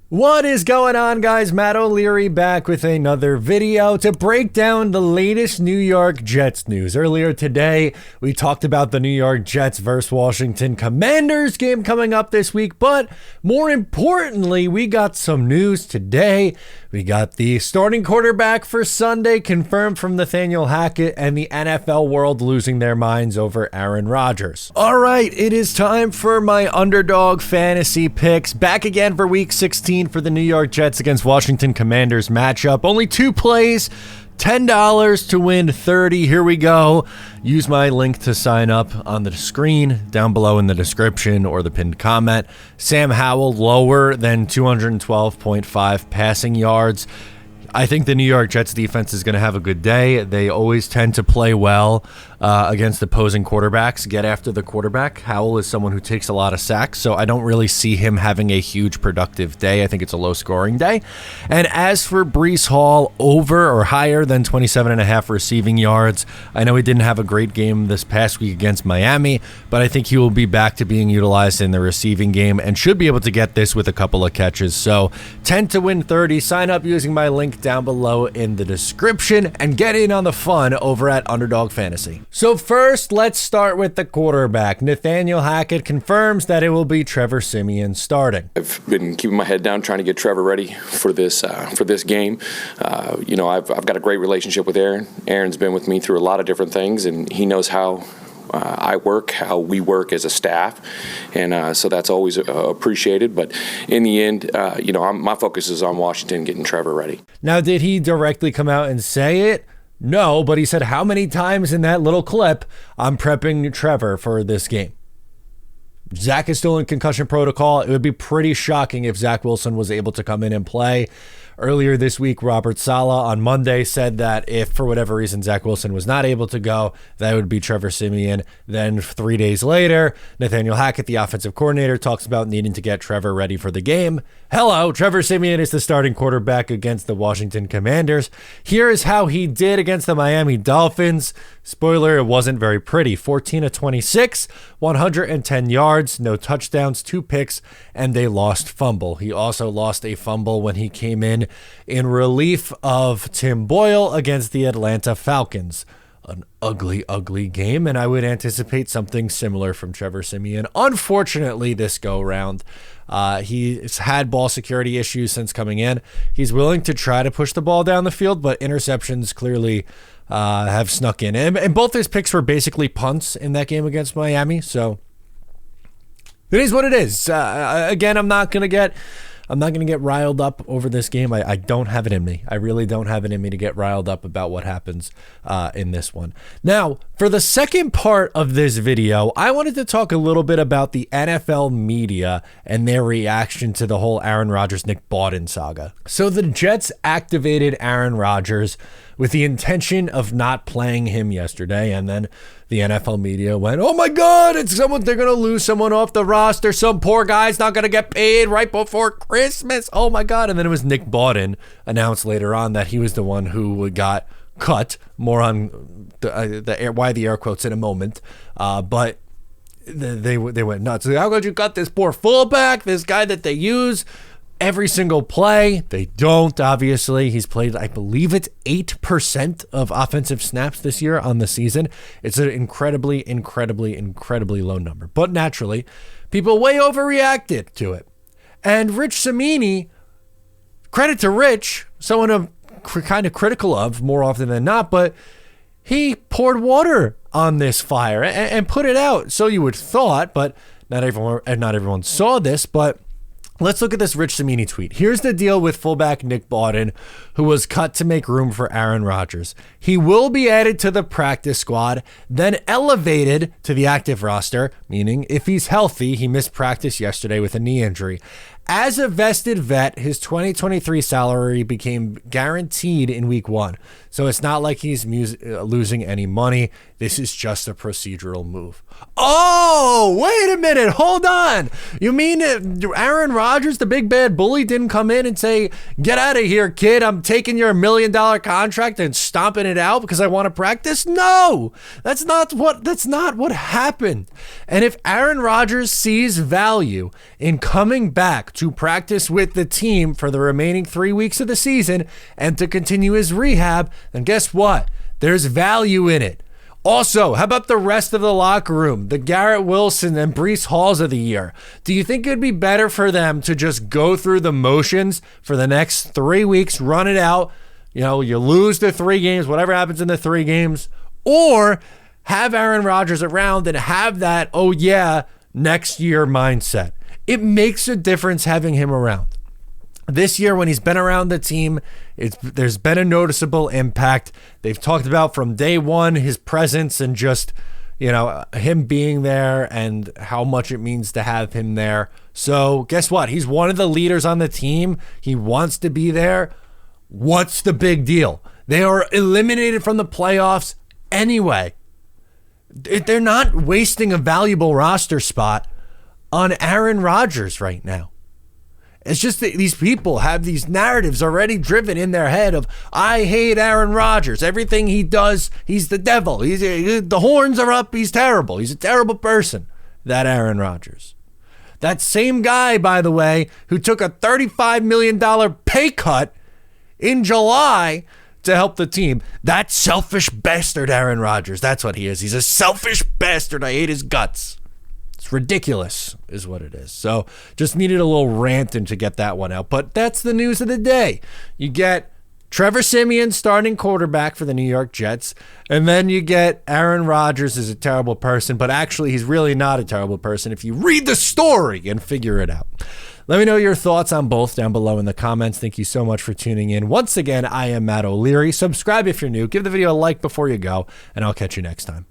What is going on, guys? Matt O'Leary back with another video to break down the latest New York Jets news. Earlier today, we talked about the New York Jets versus Washington Commanders game coming up this week, but more importantly, we got some news today. We got the starting quarterback for Sunday confirmed from Nathaniel Hackett, and the NFL world losing their minds over Aaron Rodgers. All right, it is time for my Underdog fantasy picks. Back again for week 16 for the New York Jets against Washington Commanders matchup. Only 2 plays, $10 to win 30. Here we go. Use my link to sign up on the screen down below in the description or the pinned comment. Sam Howell lower than 212.5 passing yards. I think the New York Jets defense is going to have a good day. They always tend to play well against opposing quarterbacks, get after the quarterback. Howell is someone who takes a lot of sacks, so I don't really see him having a huge productive day. I think it's a low-scoring day. And as for Breece Hall, over or higher than 27.5 receiving yards. I know he didn't have a great game this past week against Miami, but I think he will be back to being utilized in the receiving game and should be able to get this with a couple of catches. So 10 to win 30. Sign up using my link down below in the description and get in on the fun over at Underdog Fantasy. So first, let's start with the quarterback. Nathaniel Hackett confirms that it will be Trevor Siemian starting. I've been keeping my head down, trying to get Trevor ready for this game. I've got a great relationship with Aaron. Aaron's been with me through a lot of different things, and he knows how I work, how we work as a staff, and so that's always appreciated. But in the end, my focus is on Washington getting Trevor ready. Now, did he directly come out and say it? No, but he said how many times in that little clip, I'm prepping Trevor for this game. Zach is still in concussion protocol. It would be pretty shocking if Zach Wilson was able to come in and play. Earlier this week, Robert Saleh on Monday said that if for whatever reason Zach Wilson was not able to go, that would be Trevor Siemian. Then 3 days later, Nathaniel Hackett, the offensive coordinator, talks about needing to get Trevor ready for the game. Hello, Trevor Siemian is the starting quarterback against the Washington Commanders. Here is how he did against the Miami Dolphins. Spoiler, it wasn't very pretty. 14 of 26, 110 yards, no touchdowns, 2 picks, and a lost fumble. He also lost a fumble when he came in relief of Tim Boyle against the Atlanta Falcons. An ugly, ugly game, and I would anticipate something similar from Trevor Siemian. Unfortunately, this go-round, he's had ball security issues since coming in. He's willing to try to push the ball down the field, but interceptions clearly have snuck in. And both his picks were basically punts in that game against Miami, so it is what it is. Again, I'm not gonna get riled up over this game. I don't have it in me. I really don't have it in me to get riled up about what happens in this one. Now, for the second part of this video, I wanted to talk a little bit about the NFL media and their reaction to the whole Aaron Rodgers, Nick Bawden saga. So the Jets activated Aaron Rodgers with the intention of not playing him yesterday, and then the NFL media went, oh my God, they're going to lose someone off the roster. Some poor guy's not going to get paid right before Christmas. Oh my God. And then it was Nick Bawden announced later on that he was the one who got cut. More on why the air quotes in a moment. But they went nuts. How could you cut this poor fullback, this guy that they use every single play? They don't, obviously. He's played, I believe it's 8% of offensive snaps this year on the season. It's an incredibly low number. But naturally, people way overreacted to it. And Rich Cimini, credit to Rich, someone I'm kind of critical of more often than not, but he poured water on this fire and put it out. So you would thought, but not everyone saw this, but let's look at this Rich Cimini tweet. Here's the deal with fullback Nick Bawden, who was cut to make room for Aaron Rodgers. He will be added to the practice squad, then elevated to the active roster, meaning if he's healthy, he missed practice yesterday with a knee injury. As a vested vet, his 2023 salary became guaranteed in week 1. So it's not like he's losing any money. this is just a procedural move. Oh, wait a minute. Hold on. You mean Aaron Rodgers, the big bad bully, didn't come in and say, get out of here, kid. I'm taking your $1 million contract and stomping it out because I want to practice? No, that's not what happened. And if Aaron Rodgers sees value in coming back to practice with the team for the remaining 3 weeks of the season and to continue his rehab, then guess what? There's value in it. Also, how about the rest of the locker room? The Garrett Wilson and Breece Halls of the year. Do you think it would be better for them to just go through the motions for the next 3 weeks, run it out, you lose the 3 games, whatever happens in the 3 games, or have Aaron Rodgers around and have that, oh yeah, next year mindset? It makes a difference having him around. This year, when he's been around the team, there's been a noticeable impact. They've talked about from day one his presence and just, him being there and how much it means to have him there. So guess what? He's one of the leaders on the team. He wants to be there. What's the big deal? They are eliminated from the playoffs anyway. They're not wasting a valuable roster spot on Aaron Rodgers right now. It's just that these people have these narratives already driven in their head of, I hate Aaron Rodgers. Everything he does, he's the devil. The horns are up. He's terrible. He's a terrible person, that Aaron Rodgers. That same guy, by the way, who took a $35 million pay cut in July to help the team. That selfish bastard, Aaron Rodgers. That's what he is. He's a selfish bastard. I hate his guts. It's ridiculous is what it is. So just needed a little ranting to get that one out. But that's the news of the day. You get Trevor Siemian starting quarterback for the New York Jets. And then you get Aaron Rodgers is a terrible person. But actually, he's really not a terrible person if you read the story and figure it out. Let me know your thoughts on both down below in the comments. Thank you so much for tuning in. Once again, I am Matt O'Leary. Subscribe if you're new. Give the video a like before you go. And I'll catch you next time.